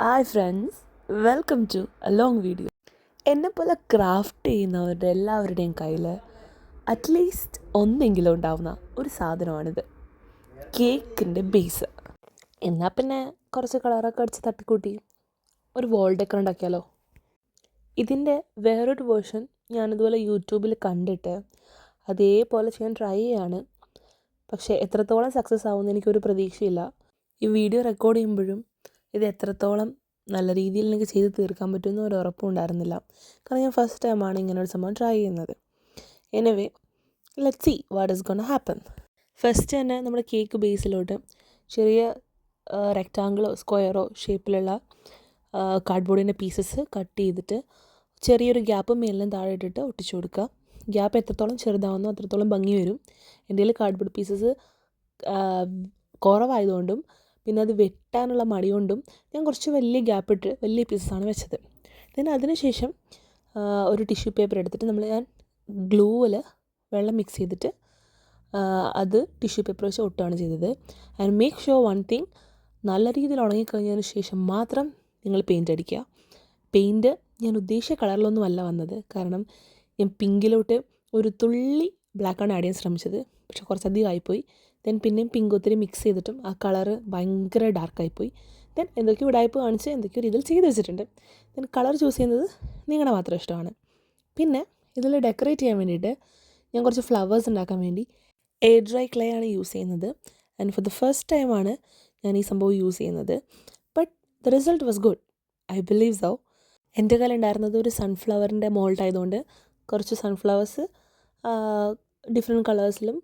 Hi friends, welcome to a long video. എന്നെപ്പോലെ craft ചെയ്യുന്നവരുടെ എല്ലാവരുടെയും കയ്യിൽ അറ്റ്ലീസ്റ്റ് ഒന്നെങ്കിലും ഉണ്ടാവുന്ന ഒരു സാധനമാണിത്, കേക്കിൻ്റെ ബേസ്. എന്നാൽ പിന്നെ കുറച്ച് കളറൊക്കെ അടിച്ച് തട്ടിക്കൂട്ടി ഒരു വോൾ ഡെക്കർ ഉണ്ടാക്കിയാലോ. ഇതിൻ്റെ വേറൊരു വേർഷൻ ഞാനിതുപോലെ യൂട്യൂബിൽ കണ്ടിട്ട് അതേപോലെ ചെയ്യാൻ ട്രൈ ചെയ്യാണ്. പക്ഷേ എത്രത്തോളം സക്സസ് ആവുമെന്ന് എനിക്കൊരു പ്രതീക്ഷയില്ല. ഈ വീഡിയോ റെക്കോർഡ് ചെയ്യുമ്പോഴും ഇത് എത്രത്തോളം നല്ല രീതിയിൽ എനിക്ക് ചെയ്ത് തീർക്കാൻ പറ്റുമെന്ന് ഒരു ഉറപ്പും ഉണ്ടായിരുന്നില്ല. കാരണം ഞാൻ ഫസ്റ്റ് ടൈമാണ് ഇങ്ങനെ ഒരു സംഭവം ട്രൈ ചെയ്യുന്നത്. Anyway, let's see what is gonna happen. First തന്നെ നമ്മുടെ കേക്ക് ബേസിലോട്ട് ചെറിയ റെക്റ്റാങ്കിളോ സ്ക്വയറോ ഷേപ്പിലുള്ള കാർഡ്ബോർഡിൻ്റെ പീസസ് കട്ട് ചെയ്തിട്ട് ചെറിയൊരു ഗ്യാപ്പ് മേലിലും താഴെ ഇട്ടിട്ട് ഒട്ടിച്ചു കൊടുക്കുക. ഗ്യാപ്പ് എത്രത്തോളം ചെറുതാവുന്നോ അത്രത്തോളം ഭംഗി വരും. എൻ്റെ കയ്യിൽ കാർഡ്ബോർഡ് പീസസ് കുറവായതുകൊണ്ടും പിന്നെ അത് വെട്ടാനുള്ള മടി കൊണ്ടും ഞാൻ കുറച്ച് വലിയ ഗ്യാപ്പ് ഇട്ട് വലിയ പീസസാണ് വെച്ചത്. then അതിനുശേഷം ഒരു ടിഷ്യൂ പേപ്പർ എടുത്തിട്ട് ഞാൻ ഗ്ലൂവിൽ വെള്ളം മിക്സ് ചെയ്തിട്ട് അത് ടിഷ്യൂ പേപ്പർ വെച്ച് ഒട്ടുകയാണ് ചെയ്തത്. And make sure one thing, നല്ല രീതിയിൽ ഉണങ്ങിക്കഴിഞ്ഞതിന് ശേഷം മാത്രം നിങ്ങൾ പെയിൻ്റ് അടിക്കുക. പെയിൻറ്റ് ഞാൻ ഉദ്ദേശിച്ച കളറിലൊന്നുമല്ല വന്നത്, കാരണം ഞാൻ പിങ്കിലോട്ട് ഒരു തുള്ളി ബ്ലാക്കാണ് ആഡ് ചെയ്യാൻ ശ്രമിച്ചത്, പക്ഷെ കുറച്ചധികം ആയിപ്പോയി. പിന്നെയും പിങ്ക് ഒത്തിരി മിക്സ് ചെയ്തിട്ടും ആ കളറ് ഭയങ്കര ഡാർക്കായിപ്പോയി. എന്തൊക്കെയോ ഉടായ്പ് കാണിച്ച് എന്തൊക്കെയോ രീതിയിൽ ചെയ്ത് വെച്ചിട്ടുണ്ട്. കളർ ചൂസ് ചെയ്യുന്നത് നിങ്ങളുടെ മാത്രം ഇഷ്ടമാണ്. പിന്നെ ഇതിൽ ഡെക്കറേറ്റ് ചെയ്യാൻ വേണ്ടിയിട്ട് ഞാൻ കുറച്ച് ഫ്ലവേഴ്സ് ഉണ്ടാക്കാൻ വേണ്ടി എയർ ഡ്രൈ ക്ലേ ആണ് യൂസ് ചെയ്യുന്നത്. ആൻഡ് ഫോർ ദ ഫസ്റ്റ് ടൈമാണ് ഞാൻ ഈ സംഭവം യൂസ് ചെയ്യുന്നത്. But the result was good, I believe so. എൻ്റെ കയ്യിൽ ഉണ്ടായിരുന്നത് ഒരു സൺഫ്ലവറിൻ്റെ മോൾഡ് ആയതുകൊണ്ട് കുറച്ച് സൺഫ്ലവേഴ്സ് ഡിഫറെൻറ്റ് കളേഴ്സിലും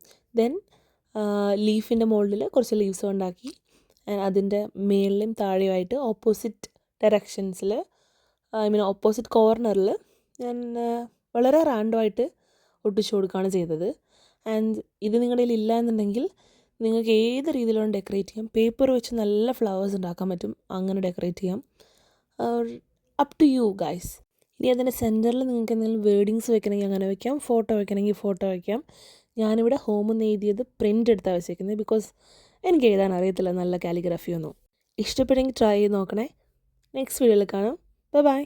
ലീഫിൻ്റെ മോൾഡിൽ കുറച്ച് ലീവ്സും ഉണ്ടാക്കി. അതിൻ്റെ മേളിലും താഴെയുമായിട്ട് ഓപ്പോസിറ്റ് ഡയറക്ഷൻസിൽ, ഓപ്പോസിറ്റ് കോർണറിൽ ഞാൻ വളരെ റാൻഡമായിട്ട് ഒട്ടിച്ചു കൊടുക്കുകയാണ് ചെയ്തത്. ആൻഡ് ഇത് നിങ്ങളുടെ കയ്യിൽ ഇല്ല എന്നുണ്ടെങ്കിൽ നിങ്ങൾക്ക് ഏത് രീതിയിലാണ് ഡെക്കറേറ്റ് ചെയ്യാം. പേപ്പർ വെച്ച് നല്ല ഫ്ലവേഴ്സ് ഉണ്ടാക്കാൻ പറ്റും, അങ്ങനെ ഡെക്കറേറ്റ് ചെയ്യാം. Up to you guys. ഇനി അതിൻ്റെ സെൻറ്ററിൽ നിങ്ങൾക്ക് എന്തെങ്കിലും വേർഡിങ്സ് വെക്കണമെങ്കിൽ അങ്ങനെ വയ്ക്കാം, ഫോട്ടോ വെക്കണമെങ്കിൽ ഫോട്ടോ വയ്ക്കാം. ഞാനിവിടെ ഹോമെന്ന് എഴുതിയത് പ്രിൻ്റ് എടുത്താണ് വെച്ചേക്കുന്നത്, ബിക്കോസ് എനിക്ക് എഴുതാൻ അറിയത്തില്ല നല്ല കാലിഗ്രഫി ഒന്നും. ഇഷ്ടപ്പെട്ടെങ്കിൽ ട്രൈ ചെയ്ത് നോക്കണേ. നെക്സ്റ്റ് വീഡിയോയിൽ കാണാം. ബൈ.